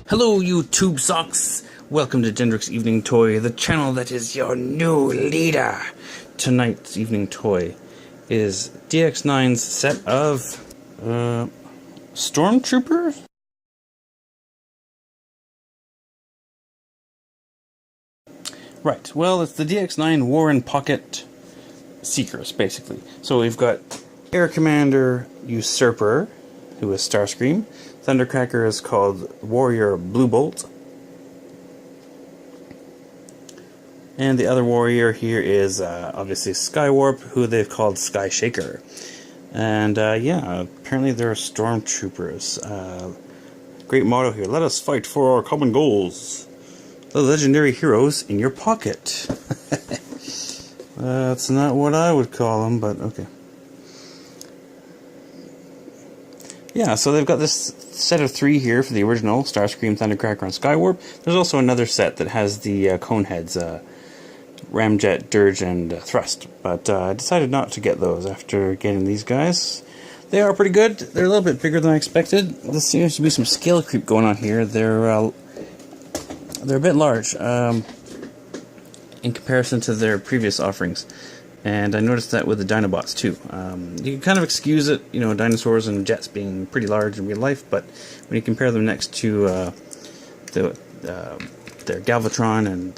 Hello, you tube socks! Welcome to Dendrick's Evening Toy, the channel that is your new leader. Tonight's evening toy is DX9's set of Stormtroopers? Right, well, it's the DX9 War and Pocket Seekers, basically. So we've got Air Commander Usurper, who is Starscream. Thundercracker is called Warrior Blue Bolt. And the other warrior here is obviously Skywarp, who they've called Sky Shaker. And yeah, apparently they're Stormtroopers. Great motto here: let us fight for our common goals. The legendary heroes in your pocket. That's not what I would call them, but okay. Yeah, so they've got this set of 3 here for the original Starscream, Thundercracker, and Skywarp. There's also another set that has the cone heads, Ramjet, Dirge, and Thrust. But I decided not to get those after getting these guys. They are pretty good. They're a little bit bigger than I expected. There seems to be some scale creep going on here. They're a bit large in comparison to their previous offerings. And I noticed that with the Dinobots too. You can kind of excuse it, you know, dinosaurs and jets being pretty large in real life, but when you compare them next to their Galvatron and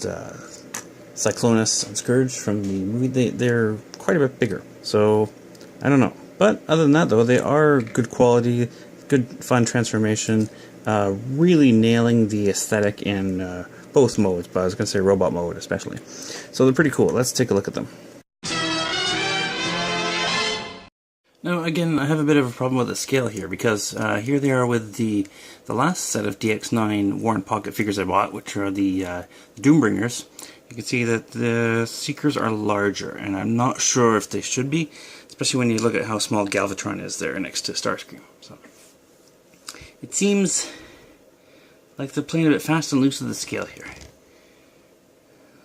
Cyclonus and Scourge from the movie, they're quite a bit bigger. So, I don't know. But other than that, though, they are good quality, good fun transformation, really nailing the aesthetic in both modes, but I was going to say robot mode especially. So they're pretty cool. Let's take a look at them. Now, again, I have a bit of a problem with the scale here, because here they are with the last set of DX9 War and Pocket figures I bought, which are the Doombringers. You can see that the Seekers are larger, and I'm not sure if they should be, especially when you look at how small Galvatron is there next to Starscream. So it seems like they're playing a bit fast and loose with the scale here.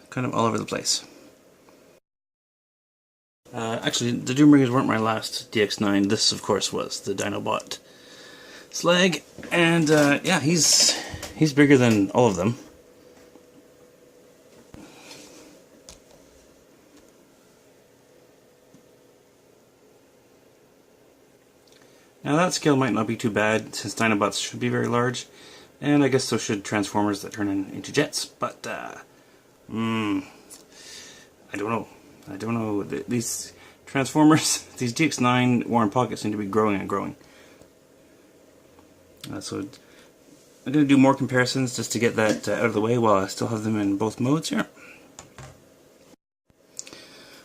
Kind of all over the place. Actually, the Doombringers weren't my last DX9. This, of course, was the Dinobot Slag, and yeah, he's bigger than all of them. Now that scale might not be too bad, since Dinobots should be very large, and I guess so should Transformers that turn into jets. But I don't know. I don't know. These Transformers, these DX9 War and Pocket seem to be growing and growing. So I'm going to do more comparisons just to get that out of the way while I still have them in both modes here.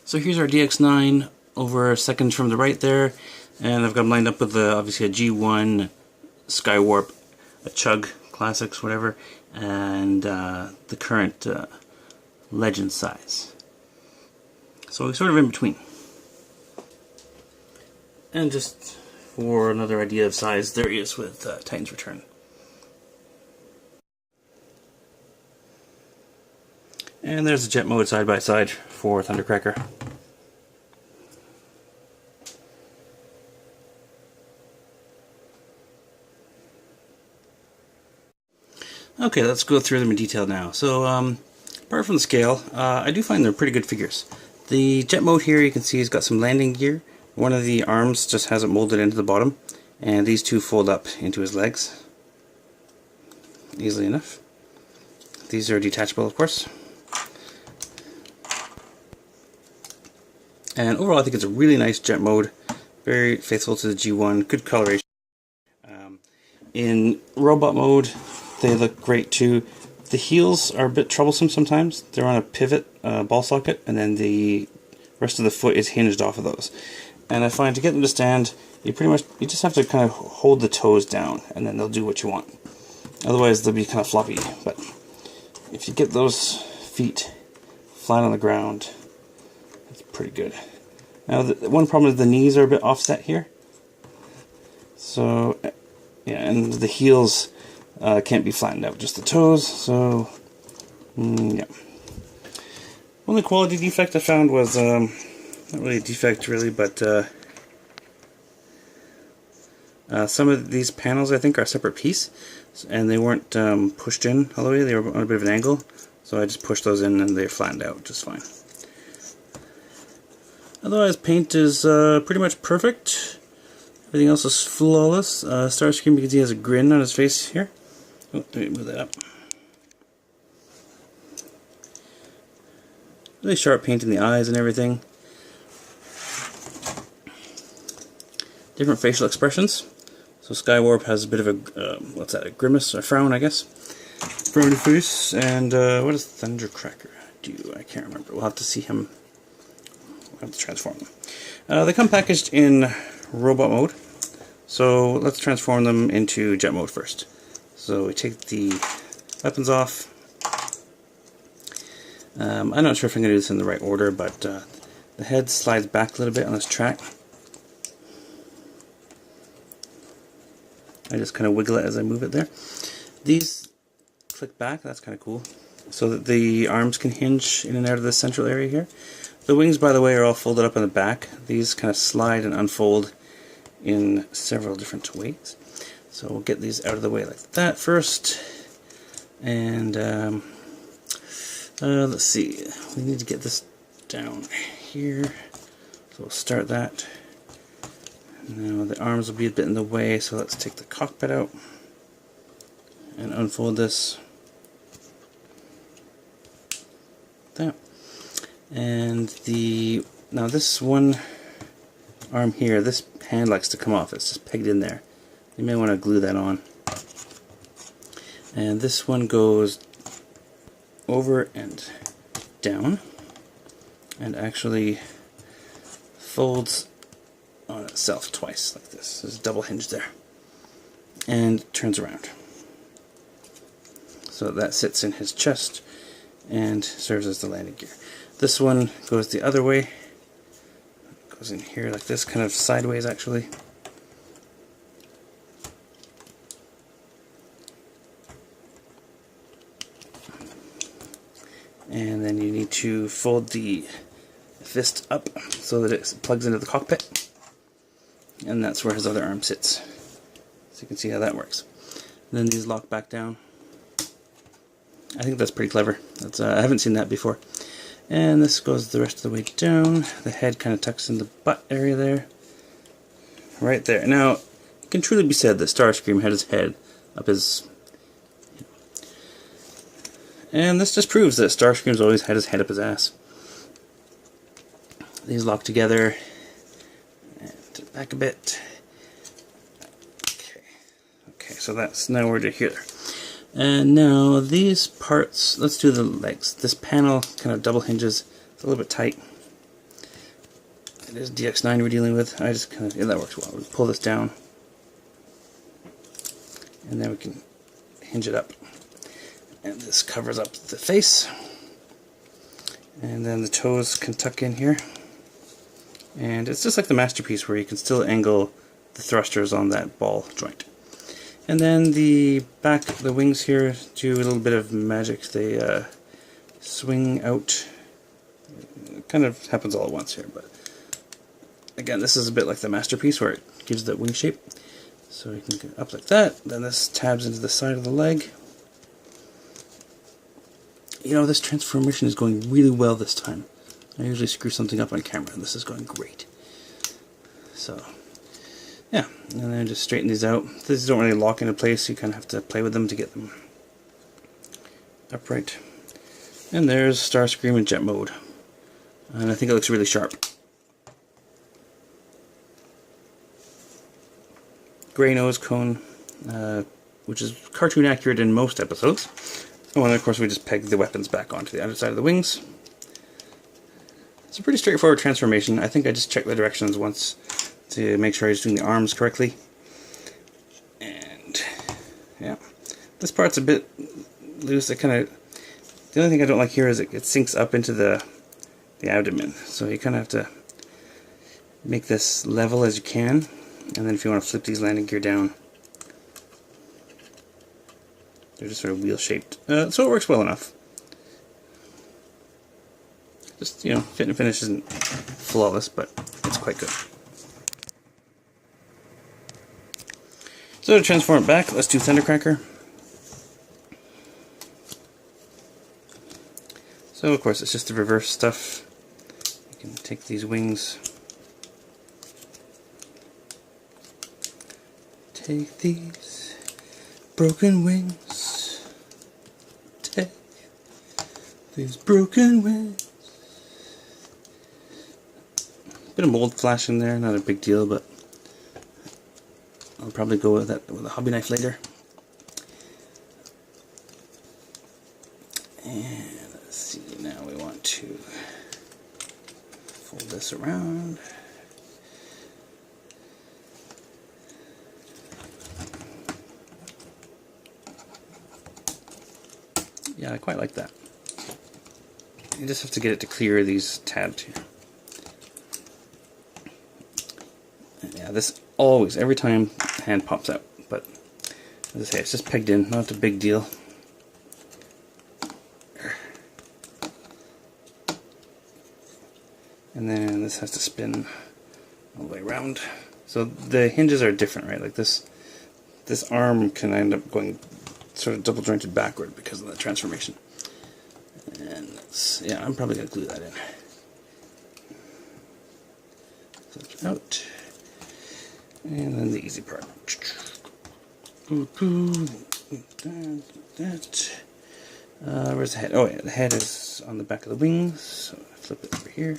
So here's our DX9 over seconds from the right there, and I've got them lined up with obviously a G1, Skywarp, a Chug Classics, whatever, and the current Legend size. So we're sort of in between. And just for another idea of size, there he is with Titan's Return. And there's the jet mode side by side for Thundercracker. Okay, let's go through them in detail now. So, apart from the scale, I do find they're pretty good figures. The jet mode here, you can see he's got some landing gear. One of the arms just has it molded into the bottom, and these two fold up into his legs easily enough. These are detachable, of course. And overall, I think it's a really nice jet mode, very faithful to the G1, good coloration. In robot mode, they look great too. The heels are a bit troublesome sometimes. They're on a pivot ball socket, and then the rest of the foot is hinged off of those. And I find to get them to stand, you just have to kind of hold the toes down, and then they'll do what you want. Otherwise, they'll be kind of floppy. But if you get those feet flat on the ground, it's pretty good. Now, the one problem is the knees are a bit offset here. So, yeah, and the heels can't be flattened out, just the toes. So, yeah. Only quality defect I found was not really a defect really, but some of these panels I think are a separate piece. and they weren't pushed in all the way, they were on a bit of an angle, so I just pushed those in and they flattened out just fine. Otherwise, paint is pretty much perfect. Everything else is flawless. Starscream, because he has a grin on his face here. Oh, let me move that up. Really sharp paint in the eyes and everything. Different facial expressions. So Skywarp has a bit of a, what's that, a grimace, a frown, I guess. Frowny face. And what does Thundercracker do? I can't remember. We'll have to see him. We'll have to transform them. They come packaged in robot mode. So let's transform them into jet mode first. So we take the weapons off. I'm not sure if I'm going to do this in the right order, but the head slides back a little bit on this track. I just kind of wiggle it as I move it there. These click back, that's kind of cool, so that the arms can hinge in and out of the central area here. The wings, by the way, are all folded up in the back. These kind of slide and unfold in several different ways. So we'll get these out of the way like that first. And let's see, we need to get this down here. So we'll start that. Now the arms will be a bit in the way, so let's take the cockpit out and unfold this. That. And now this one arm here, this hand likes to come off. It's just pegged in there. You may want to glue that on. And this one goes over and down and actually folds on itself twice like this. There's a double hinge there. And turns around. So that sits in his chest and serves as the landing gear. This one goes the other way. Goes in here like this, kind of sideways actually. And then you need to fold the fist up so that it plugs into the cockpit. And that's where his other arm sits. So you can see how that works. And then these lock back down. I think that's pretty clever. That's I haven't seen that before. And this goes the rest of the way down. The head kind of tucks in the butt area there. Right there. Now, it can truly be said that Starscream had his head up his... And this just proves that Starscream's always had his head up his ass. These lock together. And back a bit. Okay, so that's now we're to here. And now these parts, let's do the legs. This panel kind of double hinges. It's a little bit tight. It is DX9 we're dealing with. I just kind of, yeah, that works well. We pull this down. And then we can hinge it up. And this covers up the face. And then the toes can tuck in here. And it's just like the Masterpiece where you can still angle the thrusters on that ball joint. And then the back, the wings here do a little bit of magic. They swing out. It kind of happens all at once here, but again, this is a bit like the Masterpiece where it gives that wing shape. So you can go up like that. Then this tabs into the side of the leg. You know, this transformation is going really well this time. I usually screw something up on camera, and this is going great. So, yeah, and then just straighten these out. These don't really lock into place, so you kind of have to play with them to get them upright. And there's Starscream in jet mode. And I think it looks really sharp. Gray nose cone, which is cartoon accurate in most episodes. Oh, and then of course we just peg the weapons back onto the underside of the wings. It's a pretty straightforward transformation. I think I just checked the directions once to make sure I was doing the arms correctly. And yeah, this part's a bit loose. The only thing I don't like here is it sinks up into the abdomen. So you kind of have to make this level as you can. And then if you want to flip these landing gear down, they're just sort of wheel shaped. So it works well enough. Just, you know, fit and finish isn't flawless, but it's quite good. So to transform it back, let's do Thundercracker. So of course it's just the reverse stuff. You can take these wings, take these broken wings, take these broken wings. Bit of mold flash in there, not a big deal, but I'll probably go with that with a hobby knife later. And let's see, now we want to fold this around. Yeah, I quite like that. You just have to get it to clear these tabs here. And yeah, this always, every time the hand pops out, but as I say, it's just pegged in, not a big deal. And then this has to spin all the way around. So the hinges are different, right? Like this arm can end up going sort of double jointed backward because of the transformation. And that's, yeah, I'm probably going to glue that in. Flip out. And then the easy part. Where's the head? Oh yeah, the head is on the back of the wings. So I flip it over here.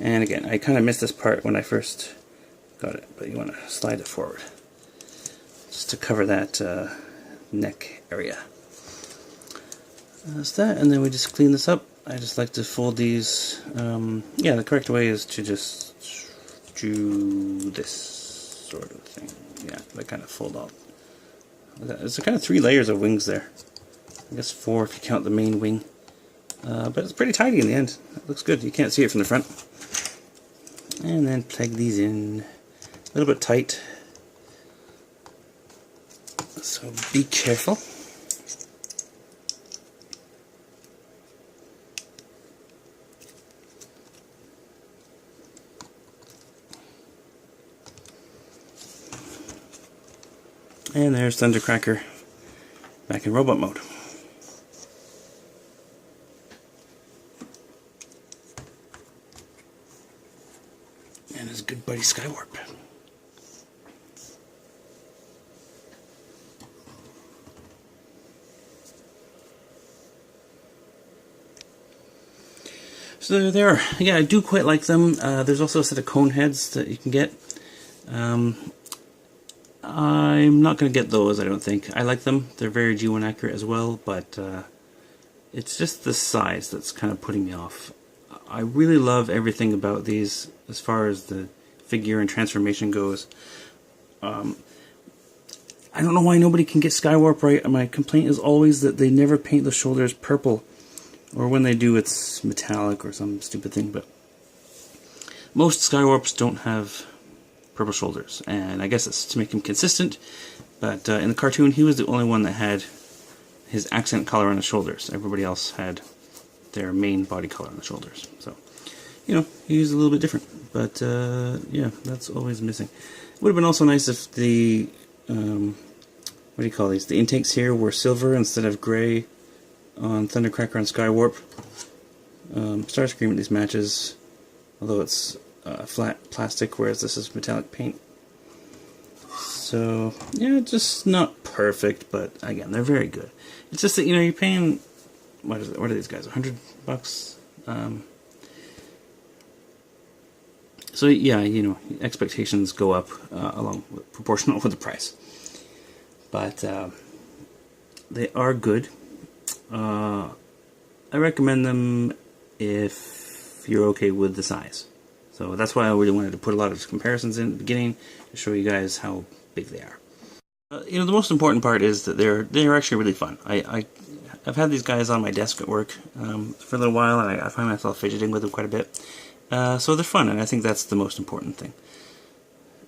And again, I kind of missed this part when I first got it, but you want to slide it forward just to cover that neck area. That's that, and then we just clean this up. I just like to fold these. Yeah, the correct way is to just do this sort of thing. Yeah, they kind of fold out. There's kind of 3 layers of wings there. I guess 4 if you count the main wing. But it's pretty tidy in the end. It looks good. You can't see it from the front. And then plug these in a little bit tight. So be careful. And there's Thundercracker back in robot mode. And his good buddy Skywarp. So there they are. Yeah, I do quite like them. There's also a set of cone heads that you can get. I'm not going to get those, I don't think. I like them. They're very G1 accurate as well, but it's just the size that's kind of putting me off. I really love everything about these as far as the figure and transformation goes. I don't know why nobody can get Skywarp right. My complaint is always that they never paint the shoulders purple, or when they do it's metallic or some stupid thing, but most Skywarps don't have purple shoulders, and I guess it's to make him consistent, but in the cartoon he was the only one that had his accent color on the shoulders. Everybody else had their main body color on the shoulders. So, you know, he's a little bit different, but yeah, that's always missing. It would have been also nice if the what do you call these? The intakes here were silver instead of gray on Thundercracker and Skywarp. Starscream at these matches, although it's flat plastic, whereas this is metallic paint. So yeah, just not perfect, but again, they're very good. It's just that, you know, you're paying, what is it? What are these guys? $100? So yeah, you know, expectations go up along with, proportional with the price. But they are good. I recommend them if you're okay with the size. So that's why I really wanted to put a lot of comparisons in at the beginning to show you guys how big they are. You know, the most important part is that they're actually really fun. I've had these guys on my desk at work for a little while, and I find myself fidgeting with them quite a bit. So they're fun, and I think that's the most important thing.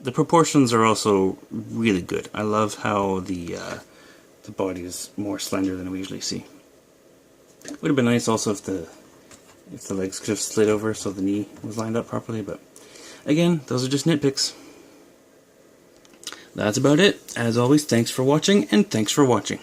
The proportions are also really good. I love how the body is more slender than we usually see. Would have been nice also if the legs could have slid over so the knee was lined up properly, but again, those are just nitpicks. That's about it. As always, thanks for watching, and thanks for watching.